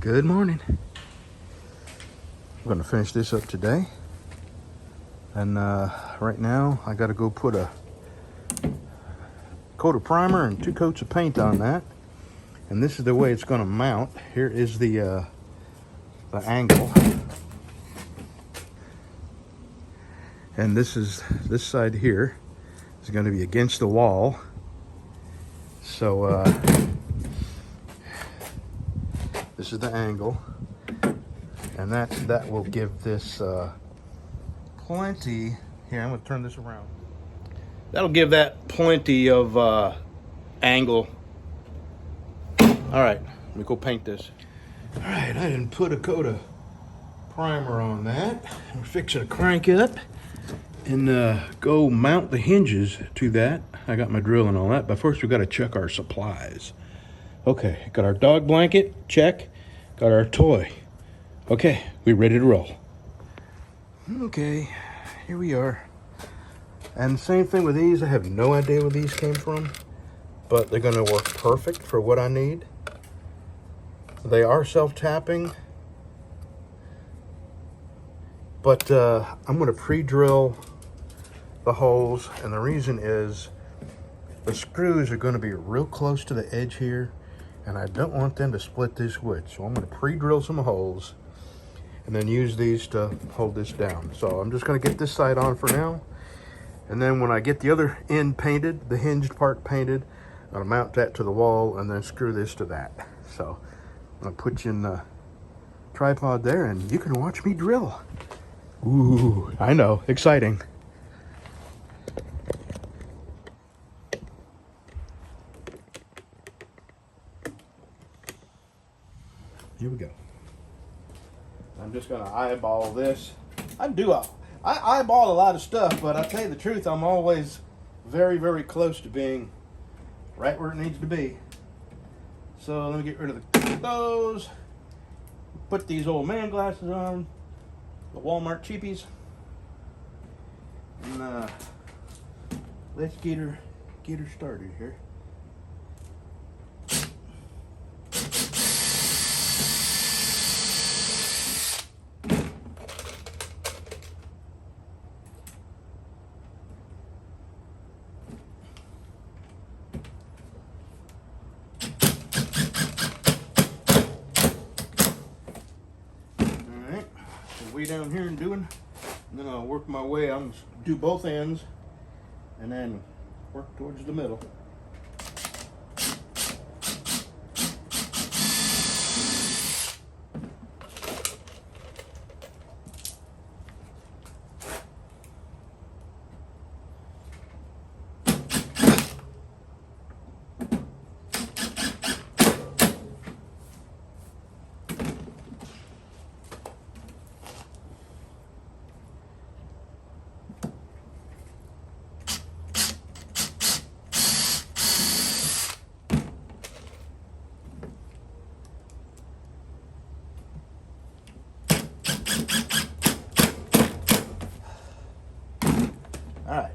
Good morning. I'm going to finish this up today. And right now I got to go put a coat of primer and 2 coats of paint on that. And this is the way it's going to mount. Here is the angle. And this side here is going to be against the wall. So this is the angle, and that will give this plenty. Here, I'm going to turn this around. That'll give that plenty of angle. All right, let me go paint this. All right, I didn't put a coat of primer on that. I'm fixing to crank it up and go mount the hinges to that. I got my drill and all that, but first we got to check our supplies. Okay, got our dog blanket, check. Got our toy. Okay, we ready to roll. Okay, here we are. And same thing with these. I have no idea where these came from, but they're gonna work perfect for what I need. They are self-tapping, but I'm gonna pre-drill the holes, and the reason is the screws are gonna be real close to the edge here, and I don't want them to split this wood. So I'm gonna pre-drill some holes and then use these to hold this down. So I'm just gonna get this side on for now. And then when I get the other end painted, the hinged part painted, I'll mount that to the wall and then screw this to that. So I'm gonna put you in the tripod there and you can watch me drill. Ooh, I know, exciting. Here we go. I'm just gonna eyeball this. I eyeball a lot of stuff, but I tell you the truth, I'm always very, very close to being right where it needs to be. So let me get rid of those. Put these old man glasses on, the Walmart cheapies, and let's get her started here. Way down here and doing, and then I'll work my way. I'm gonna do both ends and then work towards the middle. All right.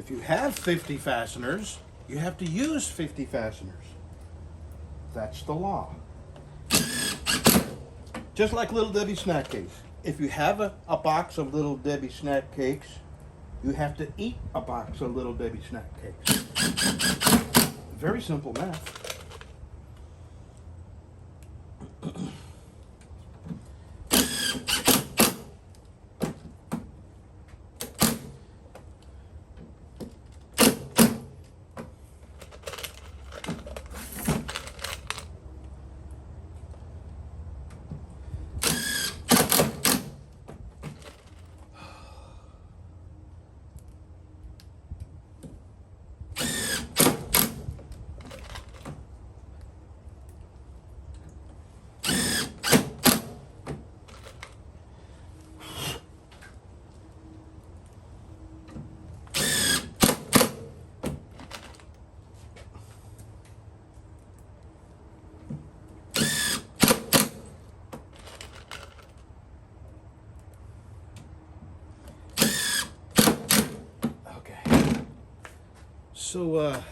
If you have 50 fasteners, you have to use 50 fasteners. That's the law. Just like Little Debbie snack cakes. If you have a box of Little Debbie snack cakes, you have to eat a box of Little Debbie snack cakes. Very simple math. So, let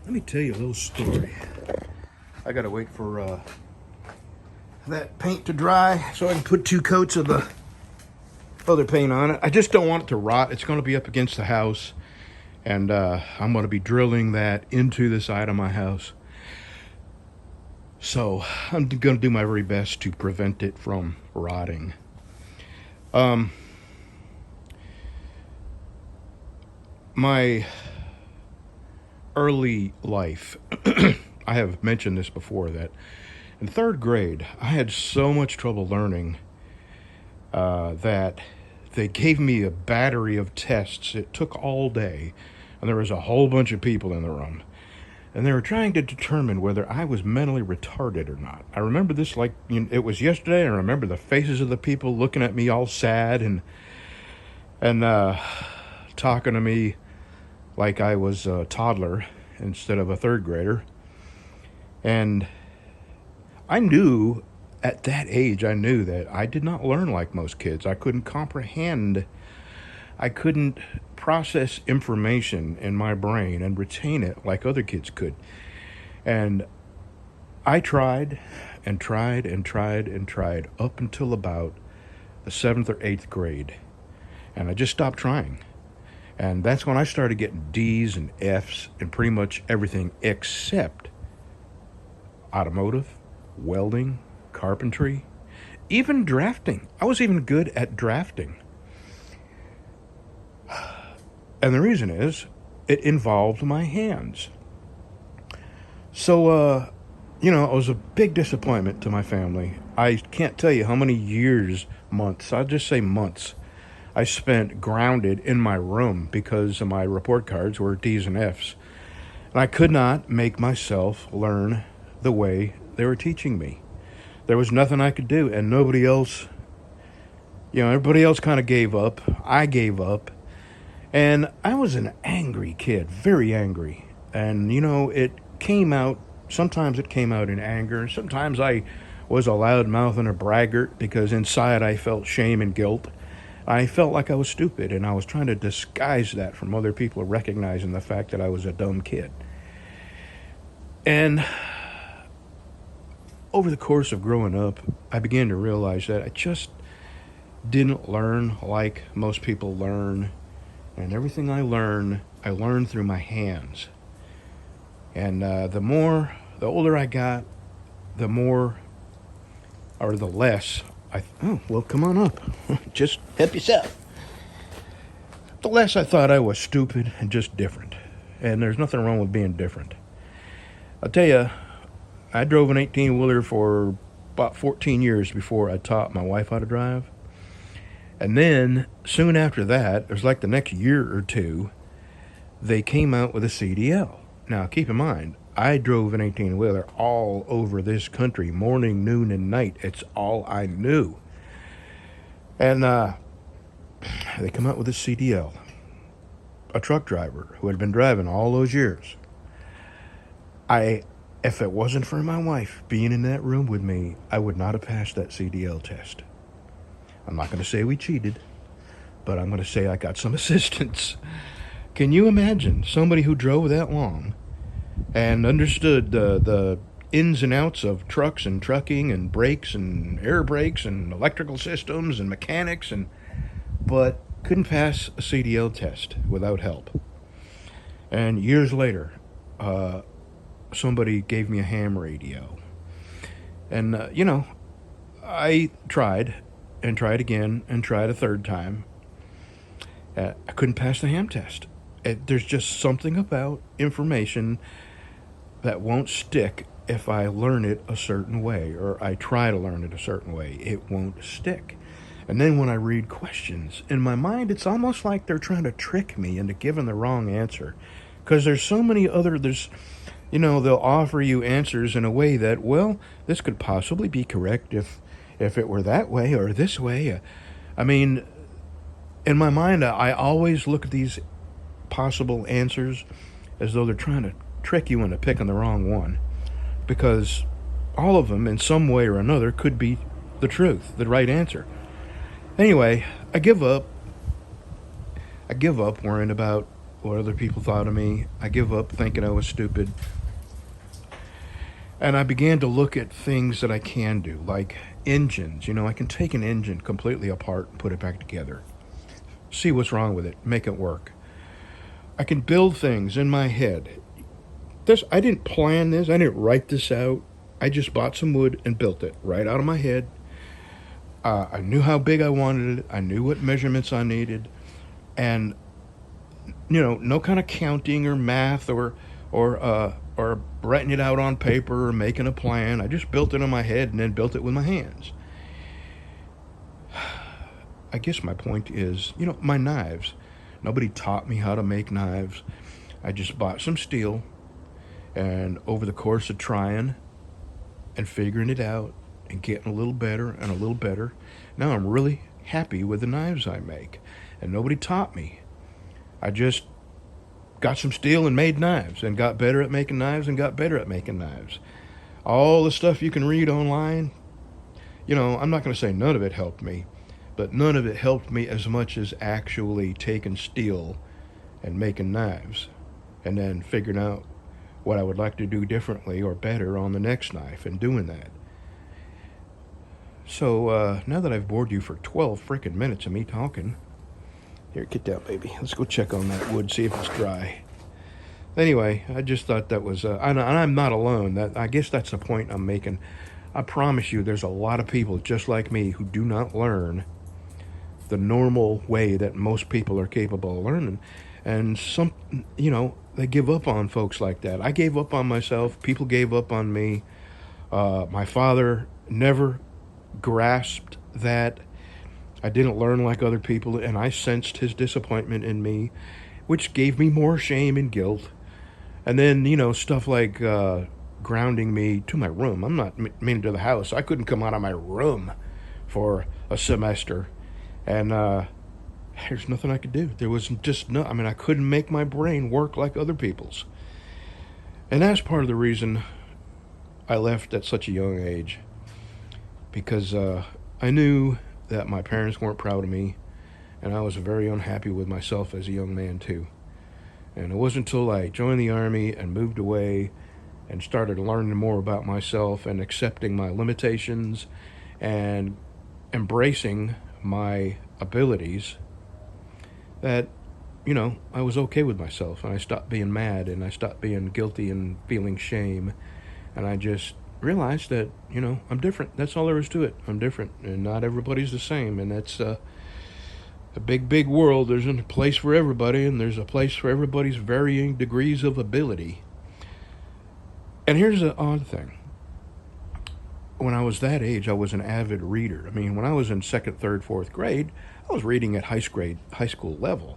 me tell you a little story. I gotta wait for that paint to dry so I can put 2 coats of the other paint on it. I just don't want it to rot. It's gonna be up against the house, and I'm gonna be drilling that into the side of my house. So, I'm gonna do my very best to prevent it from rotting. My early life, I have mentioned this before, that in 3rd grade, I had so much trouble learning that they gave me a battery of tests. It took all day, and there was a whole bunch of people in the room, and they were trying to determine whether I was mentally retarded or not. I remember this like it was yesterday. I remember the faces of the people looking at me all sad and talking to me like I was a toddler instead of a 3rd grader. And I knew at that age, I knew that I did not learn like most kids. I couldn't comprehend. I couldn't process information in my brain and retain it like other kids could. And I tried and tried and tried and tried up until about the 7th or 8th grade. And I just stopped trying. And that's when I started getting D's and F's in pretty much everything except automotive, welding, carpentry, even drafting. I was even good at drafting. And the reason is, it involved my hands. So, it was a big disappointment to my family. I can't tell you how many years, months, I'll just say months, I spent grounded in my room because my report cards were D's and F's. And I could not make myself learn the way they were teaching me. There was nothing I could do, and nobody else, everybody else kind of gave up. I gave up. And I was an angry kid, very angry. And, it came out, sometimes it came out in anger. Sometimes I was a loudmouth and a braggart because inside I felt shame and guilt. I felt like I was stupid, and I was trying to disguise that from other people recognizing the fact that I was a dumb kid. And over the course of growing up, I began to realize that I just didn't learn like most people learn. And everything I learned through my hands. And the older I got, the less come on up. Just help yourself. The less I thought I was stupid and just different. And there's nothing wrong with being different. I'll tell you, I drove an 18-wheeler for about 14 years before I taught my wife how to drive. And then, soon after that, it was like the next year or two, they came out with a CDL. Now, keep in mind, I drove an 18-wheeler all over this country, morning, noon, and night. It's all I knew. And they come out with a CDL, a truck driver who had been driving all those years. If it wasn't for my wife being in that room with me, I would not have passed that CDL test. I'm not going to say we cheated, but I'm going to say I got some assistance. Can you imagine somebody who drove that long and understood the ins and outs of trucks and trucking and brakes and air brakes and electrical systems and mechanics, but couldn't pass a CDL test without help? And years later, somebody gave me a ham radio. And, I tried and tried again and tried a third time. I couldn't pass the ham test. There's just something about information that won't stick if I learn it a certain way or I try to learn it a certain way. It won't stick. And then when I read questions, in my mind, it's almost like they're trying to trick me into giving the wrong answer. Because there's so many they'll offer you answers in a way that, well, this could possibly be correct if it were that way or this way. I mean, in my mind, I always look at these possible answers as though they're trying to trick you into picking the wrong one, because all of them in some way or another could be the truth, the right answer. Anyway, I give up worrying about what other people thought of me. I give up thinking I was stupid. And I began to look at things that I can do, like engines. I can take an engine completely apart and put it back together. See what's wrong with it, make it work. I can build things in my head. I didn't plan this, I didn't write this out. I just bought some wood and built it right out of my head. I knew how big I wanted it. I knew what measurements I needed. And, no kind of counting or math or writing it out on paper or making a plan. I just built it in my head and then built it with my hands. I guess my point is, my knives. Nobody taught me how to make knives. I just bought some steel, and over the course of trying and figuring it out and getting a little better and a little better, now I'm really happy with the knives I make. And nobody taught me. I just got some steel and made knives and got better at making knives and got better at making knives. All the stuff you can read online, I'm not going to say none of it helped me, but none of it helped me as much as actually taking steel and making knives and then figuring out what I would like to do differently or better on the next knife and doing that. So now that I've bored you for 12 freaking minutes of me talking, here, get down, baby. Let's go check on that wood, see if it's dry. Anyway, I just thought that was, and I'm not alone. I guess that's the point I'm making. I promise you, there's a lot of people just like me who do not learn the normal way that most people are capable of learning. And they give up on folks like that. I gave up on myself. People gave up on me. My father never grasped that I didn't learn like other people, and I sensed his disappointment in me, which gave me more shame and guilt. And then, stuff like grounding me to my room. I'm not meaning to the house. I couldn't come out of my room for a semester. And there's nothing I could do. There was just I couldn't make my brain work like other people's. And that's part of the reason I left at such a young age. Because I knew that my parents weren't proud of me, and I was very unhappy with myself as a young man too. And it wasn't until I joined the Army and moved away and started learning more about myself and accepting my limitations and embracing my abilities that, I was okay with myself, and I stopped being mad, and I stopped being guilty and feeling shame, and I just realized that, I'm different. That's all there is to it. I'm different, and not everybody's the same, and that's a big, big world. There's a place for everybody, and there's a place for everybody's varying degrees of ability. And here's the odd thing. When I was that age, I was an avid reader. When I was in 2nd, 3rd, 4th grade, I was reading at high school level.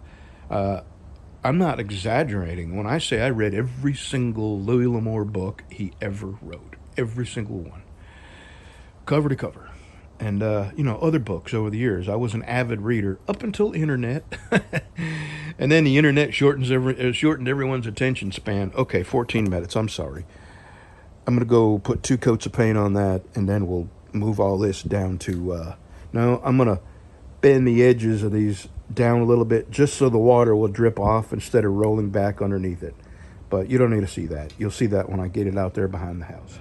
I'm not exaggerating when I say I read every single Louis L'Amour book he ever wrote. Every single one, cover to cover. And other books over the years. I was an avid reader up until internet. And then the internet shortened everyone's attention span. Okay, 14 minutes, I'm sorry. I'm going to go put 2 coats of paint on that, and then we'll move all this down to, no, I'm going to bend the edges of these down a little bit just so the water will drip off instead of rolling back underneath it. But you don't need to see that. You'll see that when I get it out there behind the house.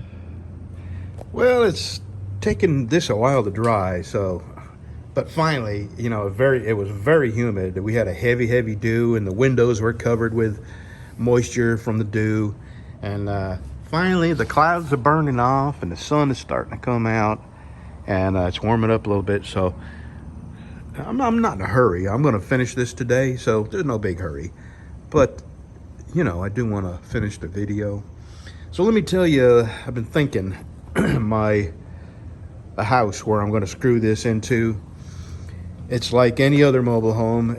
Well, it's taken this a while to dry, so, but finally, you know, it was very humid. We had a heavy dew, and the windows were covered with moisture from the dew. And finally, the clouds are burning off, and the sun is starting to come out, and it's warming up a little bit. So I'm not in a hurry. I'm going to finish this today, so there's no big hurry. But you know, I do want to finish the video. So let me tell you, I've been thinking the house where I'm going to screw this into, it's like any other mobile home.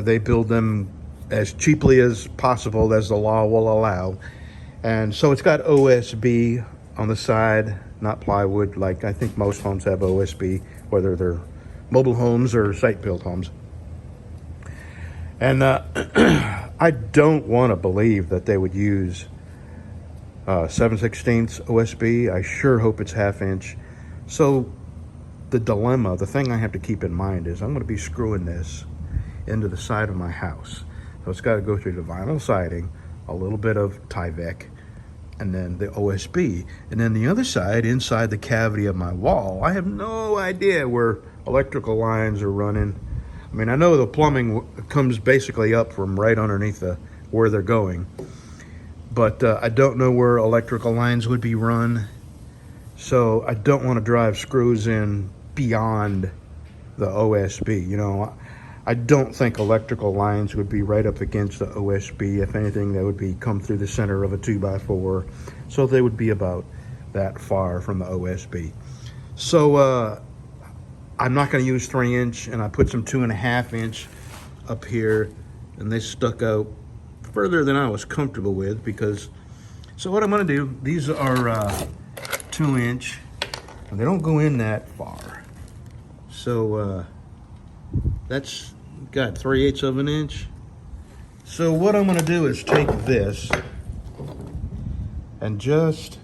They build them as cheaply as possible as the law will allow. And so it's got OSB on the side, not plywood, like I think most homes have OSB, whether they're mobile homes or site-built homes. And I don't want to believe that they would use 7/16 OSB. I sure hope it's 1/2 inch. So the dilemma, the thing I have to keep in mind is I'm going to be screwing this into the side of my house. So it's got to go through the vinyl siding, a little bit of Tyvek, and then the OSB. And then the other side, inside the cavity of my wall, I have no idea where electrical lines are running. I mean, I know the plumbing comes basically up from right underneath where they're going, but I don't know where electrical lines would be run. So I don't want to drive screws in beyond the OSB. You know, I don't think electrical lines would be right up against the OSB. If anything, they would be come through the center of a 2x4. So they would be about that far from the OSB. So I'm not going to use 3-inch, and I put some 2.5 inch up here, and they stuck out further than I was comfortable with because, so what I'm going to do, these are 2-inch, and they don't go in that far. So that's got 3/8 of an inch. So what I'm going to do is take this and just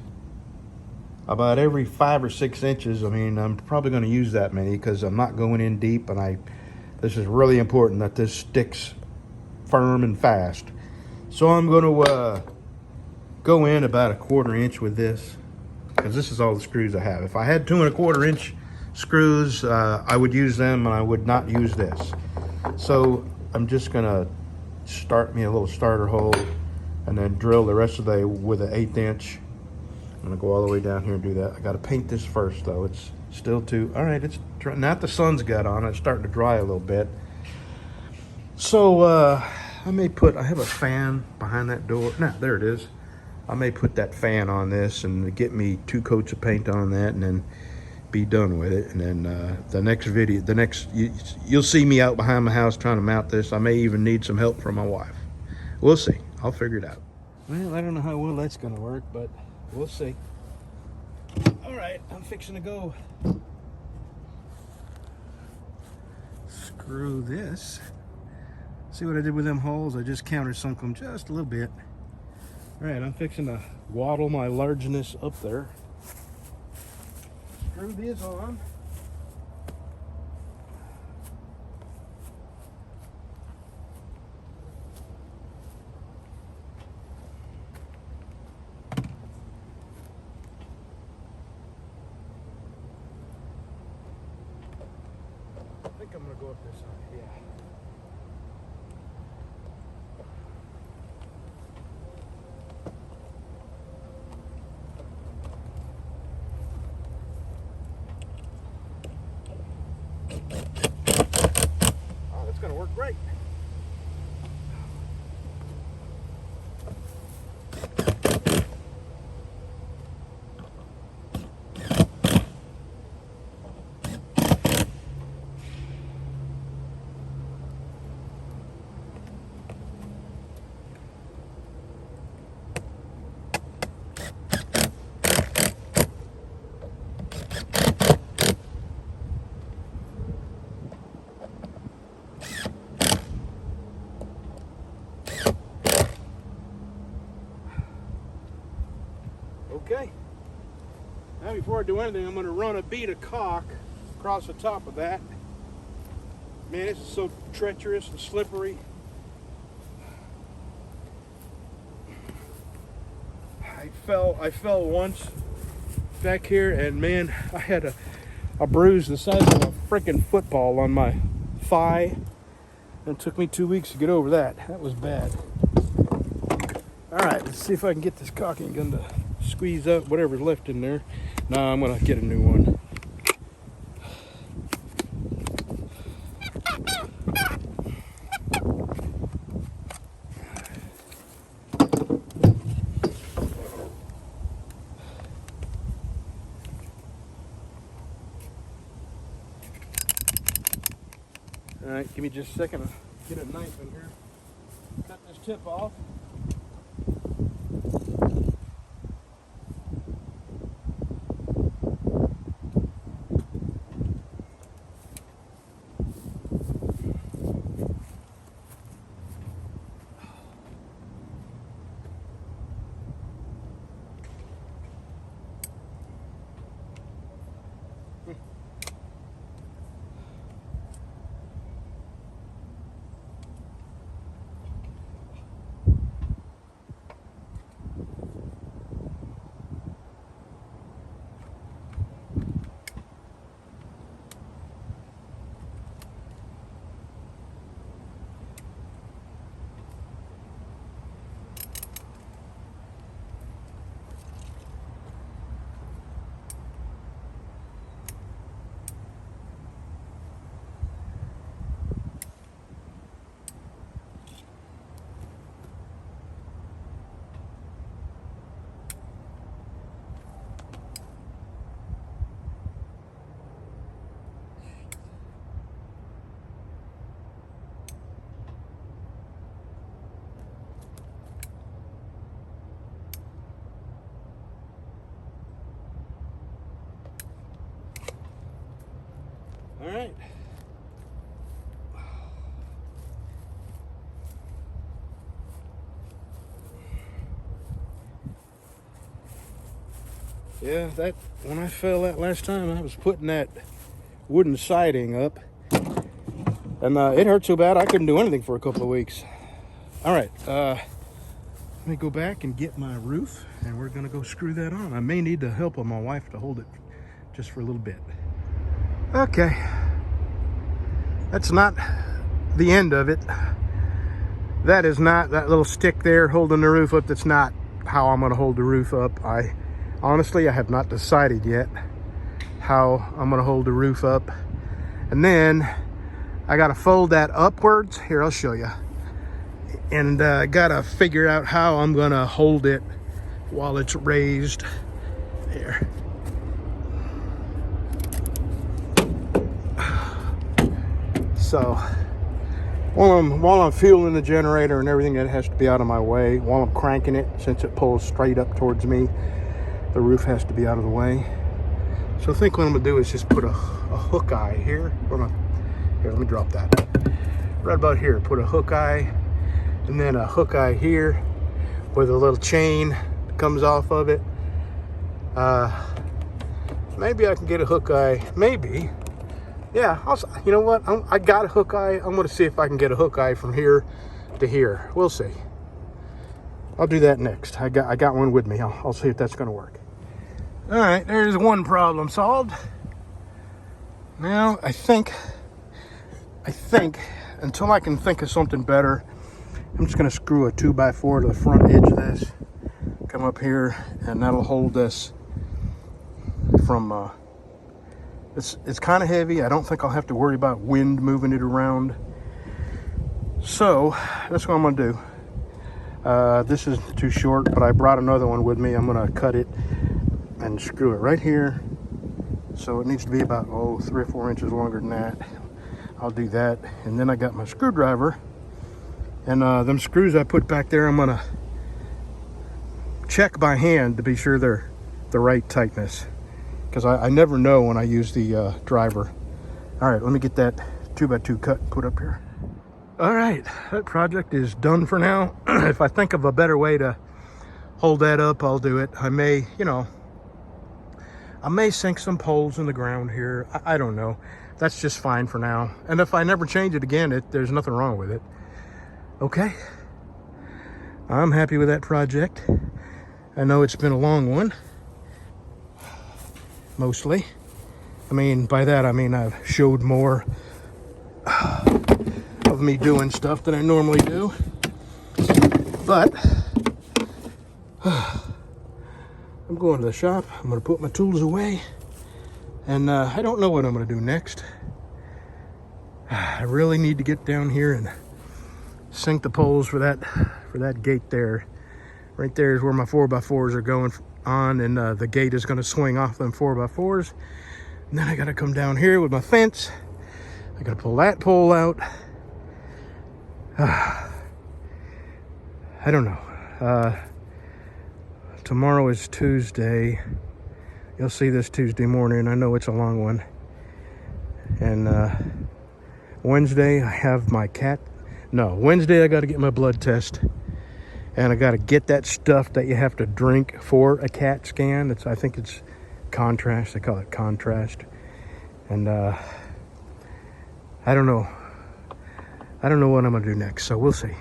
about every 5 or 6 inches. I mean, I'm probably going to use that many because I'm not going in deep, and this is really important that this sticks firm and fast. So I'm going to go in about 1/4 inch with this, because this is all the screws I have. If I had 2 1/4 inch screws, I would use them, and I would not use this. So I'm just going to start me a little starter hole and then drill the rest of the way with an 1/8 inch. I'm gonna go all the way down here and do that. I gotta paint this first though. It's still too, all right, it's not the sun's got on it. It's starting to dry a little bit. So I have a fan behind that door. No, there it is. I may put that fan on this and get me 2 coats of paint on that and then be done with it. And then the next video, you'll see me out behind my house trying to mount this. I may even need some help from my wife. We'll see. I'll figure it out. Well, I don't know how well that's gonna work, but we'll see. All right, I'm fixing to go screw this. See what I did with them holes? I just countersunk them just a little bit. All right, I'm fixing to waddle my largeness up there. Screw this on. I think I'm gonna go up this side, yeah. Oh, that's gonna work great. Okay. Now before I do anything, I'm going to run a bead of caulk across the top of that. Man, this is so treacherous and slippery. I fell once back here, and man, I had a bruise the size of a freaking football on my thigh. And it took me 2 weeks to get over that. That was bad. All right, let's see if I can get this caulking gun to squeeze up whatever's left in there. No, I'm gonna get a new one. All right, give me just a second to get a knife in here. Cut this tip off. All right. Yeah, when I fell that last time, I was putting that wooden siding up, and it hurt so bad I couldn't do anything for a couple of weeks. All right, let me go back and get my roof, and we're gonna go screw that on. I may need the help of my wife to hold it just for a little bit. Okay, that's not the end of it. That is not, that little stick there holding the roof up, that's not how I'm gonna hold the roof up. Honestly, I have not decided yet how I'm gonna hold the roof up. And then I gotta fold that upwards. Here, I'll show you. And I gotta figure out how I'm gonna hold it while it's raised. Here. So while I'm fueling the generator and everything, that has to be out of my way. While I'm cranking it, since it pulls straight up towards me, the roof has to be out of the way. So I think what I'm gonna do is just put a hook eye here. Here, let me drop that. Right about here, put a hook eye, and then a hook eye here with a little chain that comes off of it. Maybe I can get a hook eye, maybe. Yeah, you know what? I got a hook eye. I'm gonna see if I can get a hook eye from here to here. We'll see. I'll do that next. I got one with me. I'll see if that's gonna work. All right, there's one problem solved. Now I think until I can think of something better, I'm just gonna screw a 2x4 to the front edge of this, come up here, and that'll hold this from it's kind of heavy. I don't think I'll have to worry about wind moving it around. So that's what I'm gonna do. This is too short, but I brought another one with me. I'm gonna cut it and screw it right here. So it needs to be about 3 or 4 inches longer than that. I'll do that. And then I got my screwdriver, and them screws I put back there, I'm gonna check by hand to be sure they're the right tightness, because I never know when I use the driver. All right, let me get that 2x2 cut and put up here. All right, that project is done for now. If I think of a better way to hold that up, I'll do it. I may, I may sink some poles in the ground here. I don't know. That's just fine for now. And if I never change it again, there's nothing wrong with it. Okay. I'm happy with that project. I know it's been a long one. Mostly. I mean, by that I mean I've showed more of me doing stuff than I normally do. But I'm going to the shop. I'm going to put my tools away. And I don't know what I'm going to do next. I really need to get down here and sink the poles for that gate there. Right there is where my 4x4s are going on, and the gate is going to swing off them 4x4s. And then I got to come down here with my fence. I got to pull that pole out. I don't know. Tomorrow is Tuesday. You'll see this Tuesday morning. I know it's a long one. And Wednesday, I have my cat. No, Wednesday, I got to get my blood test. And I got to get that stuff that you have to drink for a CAT scan. I think it's contrast. They call it contrast. And I don't know. I don't know what I'm going to do next. So we'll see.